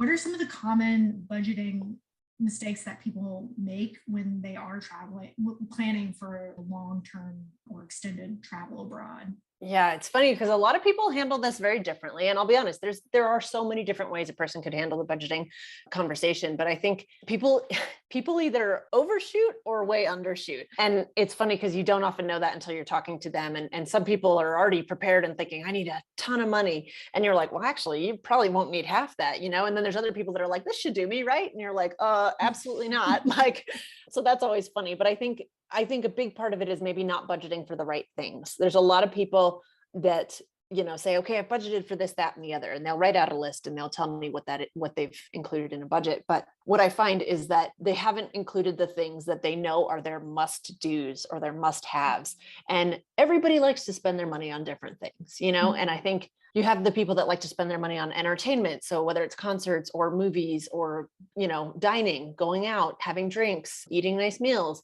What are some of the common budgeting mistakes that people make when they are planning for a long-term or extended travel abroad? Yeah, it's funny because a lot of people handle this very differently. And I'll be honest, there are so many different ways a person could handle the budgeting conversation. But I think people either overshoot or way undershoot. And it's funny because you don't often know that until you're talking to them. And some people are already prepared and thinking, I need a ton of money. And you're like, well, actually, you probably won't need half that, you know? And then there's other people that are like, this should do me, right? And you're like, absolutely not. Like, so that's always funny. But I think a big part of it is maybe not budgeting for the right things. There's a lot of people that, say, okay, I've budgeted for this, that, and the other, and they'll write out a list and they'll tell me what they've included in a budget. But what I find is that they haven't included the things that they know are their must do's or their must haves. And everybody likes to spend their money on different things, and I think you have the people that like to spend their money on entertainment. So whether it's concerts or movies or, dining, going out, having drinks, eating nice meals.